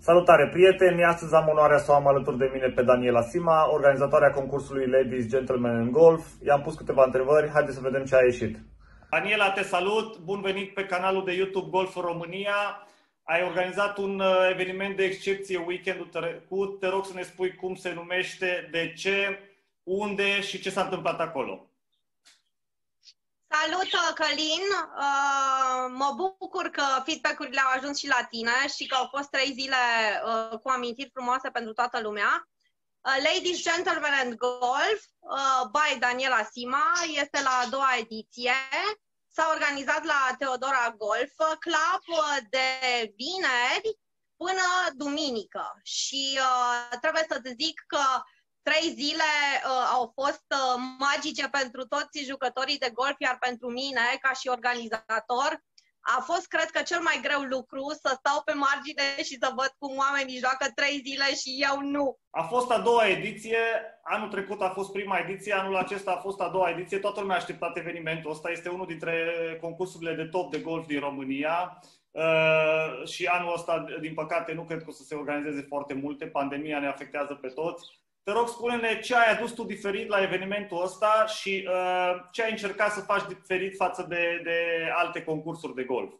Salutare, prieteni! Astăzi am onoarea să o am alături de mine pe Daniela Sima, organizatoarea concursului Ladies Gentlemen in Golf. I-am pus câteva întrebări, haideți să vedem ce a ieșit. Daniela, te salut! Bun venit pe canalul de YouTube Golf în România. Ai organizat un eveniment de excepție weekendul trecut. Te rog să ne spui cum se numește, de ce, unde și ce s-a întâmplat acolo. Salut, Călin! Mă bucur că feedback-urile au ajuns și la tine și că au fost 3 zile cu amintiri frumoase pentru toată lumea. Ladies, Gentlemen and Golf by Daniela Sima este la a doua ediție. S-a organizat la Teodora Golf Club de vineri până duminică și trebuie să te zic că 3 zile au fost magice pentru toți jucătorii de golf, iar pentru mine, ca și organizator, a fost, cred că, cel mai greu lucru să stau pe margine și să văd cum oamenii joacă 3 zile și eu nu. A fost a doua ediție, anul trecut a fost prima ediție, anul acesta a fost a doua ediție, toată lumea a așteptat evenimentul ăsta, este unul dintre concursurile de top de golf din România. Și anul ăsta, din păcate, nu cred că o să se organizeze foarte multe, pandemia ne afectează pe toți. Te rog, spune-ne ce ai adus tu diferit la evenimentul ăsta și ce ai încercat să faci diferit față de alte concursuri de golf.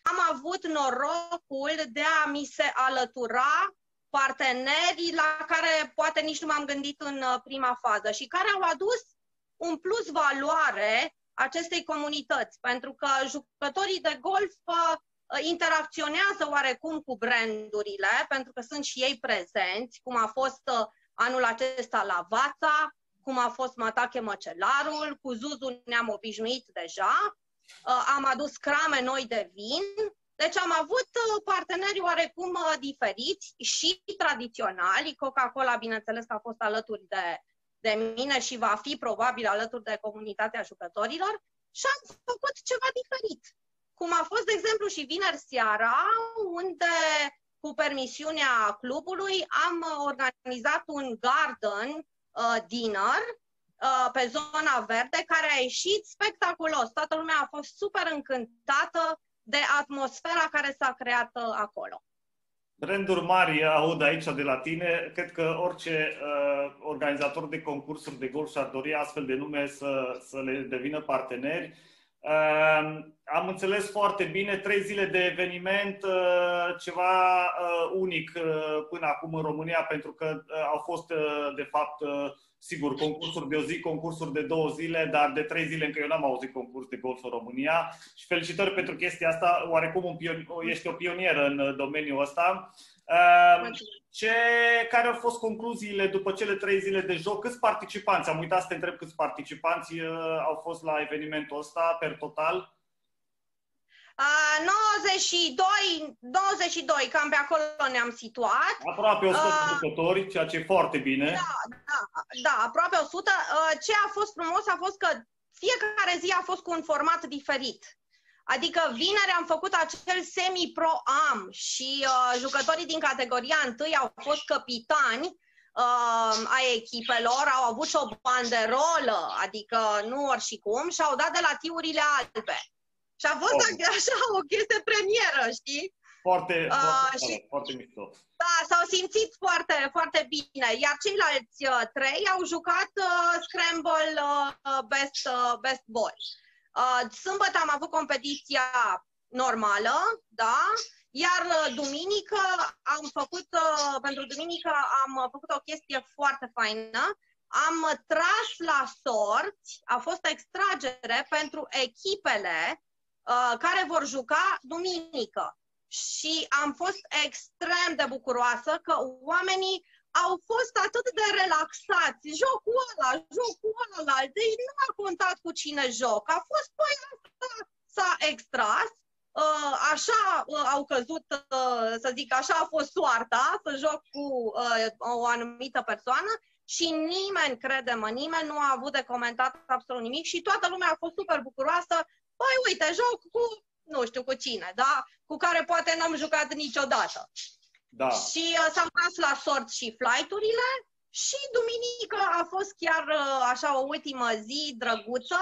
Am avut norocul de a mi se alătura partenerii la care poate nici nu m-am gândit în prima fază și care au adus un plus valoare acestei comunități, pentru că jucătorii de golf interacționează oarecum cu brandurile, pentru că sunt și ei prezenți, cum a fost anul acesta la Vața, cum a fost Matache Măcelarul, cu Zuzu ne-am obișnuit deja, am adus crame noi de vin, deci am avut parteneri oarecum diferiți și tradiționali. Coca-Cola, bineînțeles că a fost alături de mine și va fi probabil alături de comunitatea jucătorilor și am făcut ceva diferit. Cum a fost, de exemplu, și vineri seara, unde, cu permisiunea clubului, am organizat un garden dinner pe zona verde, care a ieșit spectaculos. Toată lumea a fost super încântată de atmosfera care s-a creat acolo. Branduri mari aud aici de la tine. Cred că orice organizator de concursuri de golf și-ar dori astfel de nume să le devină parteneri. Am înțeles foarte bine, 3 zile de eveniment, ceva unic până acum în România, pentru că au fost, de fapt, sigur, concursuri de o zi, concursuri de 2 zile, dar de 3 zile încă eu n-am auzit concurs de golf în România și felicitări pentru chestia asta, oarecum ești o pionieră în domeniul ăsta. Care au fost concluziile după cele 3 zile de joc? Câți participanți? Am uitat să te întreb câți participanți au fost la evenimentul ăsta per total? 92, cam pe acolo ne-am situat. Aproape 100 jucători, ceea ce e foarte bine. Da, aproape 100. Ce a fost frumos a fost că fiecare zi a fost cu un format diferit. Adică vineri am făcut acel semi-pro-am și jucătorii din categoria 1 au fost capitani ai echipelor, au avut și o banderolă, adică nu oricum, și au dat de la tiurile albe. Și a fost așa o chestie premieră, știi? Foarte mișto. Da, s-au simțit foarte, foarte bine. Iar ceilalți 3 au jucat Scramble Best Ball. Sâmbătă am avut competiția normală, da? Iar duminică pentru duminică am făcut o chestie foarte faină. Am tras la sorți, a fost extragere pentru echipele care vor juca duminică. Și am fost extrem de bucuroasă că oamenii au fost atât de relaxați. Jocul ăla, jocul ăla, deci nu a contat cu cine joc. A fost, păi, asta s-a extras, așa au căzut, să zic, așa a fost soarta, să joc cu o anumită persoană și nimeni, crede-mă, nimeni nu a avut de comentat absolut nimic și toată lumea a fost super bucuroasă. Păi, uite, joc cu, nu știu cu cine, da? Cu care poate n-am jucat niciodată. Da. Și s-au tras la sorți și flight-urile și duminică a fost chiar așa o ultimă zi drăguță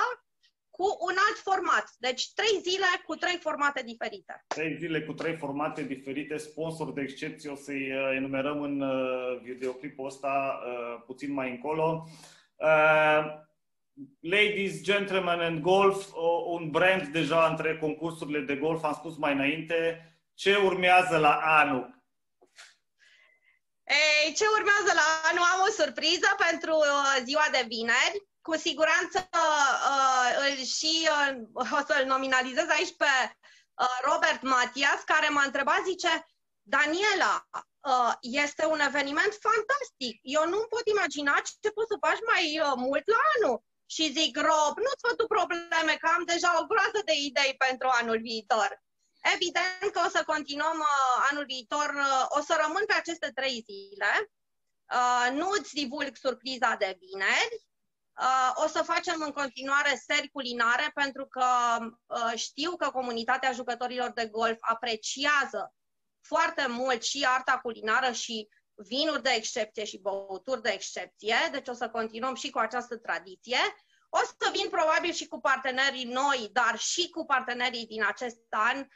cu un alt format. Deci 3 zile cu 3 formate diferite. 3 zile cu 3 formate diferite, sponsori de excepție, o să-i enumerăm în videoclipul ăsta puțin mai încolo. Ladies, Gentlemen and Golf, un brand deja între concursurile de golf, am spus mai înainte. Ce urmează la anul? Ei, ce urmează la anul? Am o surpriză pentru ziua de vineri. Cu siguranță o să-l nominalizez aici pe Robert Matias, care m-a întrebat, zice, Daniela, este un eveniment fantastic. Eu nu pot imagina ce poți să faci mai mult la anul. Și zic, Rob, nu-ți fă tu probleme, că am deja o groază de idei pentru anul viitor. Evident că o să continuăm anul viitor, o să rămân pe aceste 3 zile. Nu îți divulg surpriza de vineri. O să facem în continuare seri culinare, pentru că știu că comunitatea jucătorilor de golf apreciază foarte mult și arta culinară și vinuri de excepție și băuturi de excepție, deci o să continuăm și cu această tradiție. O să vin probabil și cu partenerii noi, dar și cu partenerii din acest an,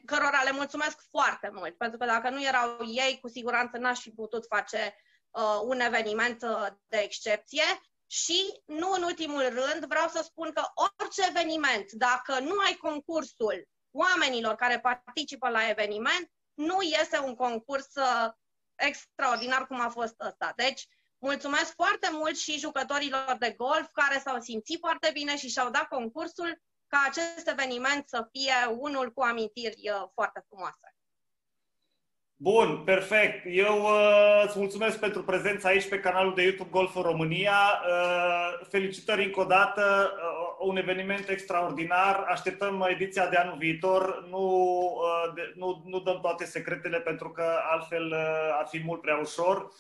cărora le mulțumesc foarte mult, pentru că dacă nu erau ei, cu siguranță n-aș fi putut face un eveniment de excepție. Și nu în ultimul rând, vreau să spun că orice eveniment, dacă nu ai concursul oamenilor care participă la eveniment, nu este un concurs extraordinar cum a fost ăsta. Deci, mulțumesc foarte mult și jucătorilor de golf care s-au simțit foarte bine și și-au dat concursul ca acest eveniment să fie unul cu amintiri foarte frumoase. Bun, perfect. Eu îți mulțumesc pentru prezența aici pe canalul de YouTube Golf în România. Felicitări încă o dată, un eveniment extraordinar. Așteptăm ediția de anul viitor. Nu dăm toate secretele pentru că altfel ar fi mult prea ușor.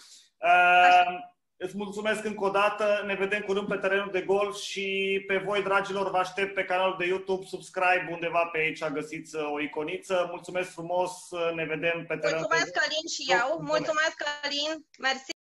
Îți mulțumesc încă o dată, ne vedem curând pe terenul de golf și pe voi, dragilor, vă aștept pe canalul de YouTube, subscribe, undeva pe aici găsiți o iconiță. Mulțumesc frumos, ne vedem pe terenul de golf. Mulțumesc, Călin, și eu. Mulțumesc, Călin. Mersi.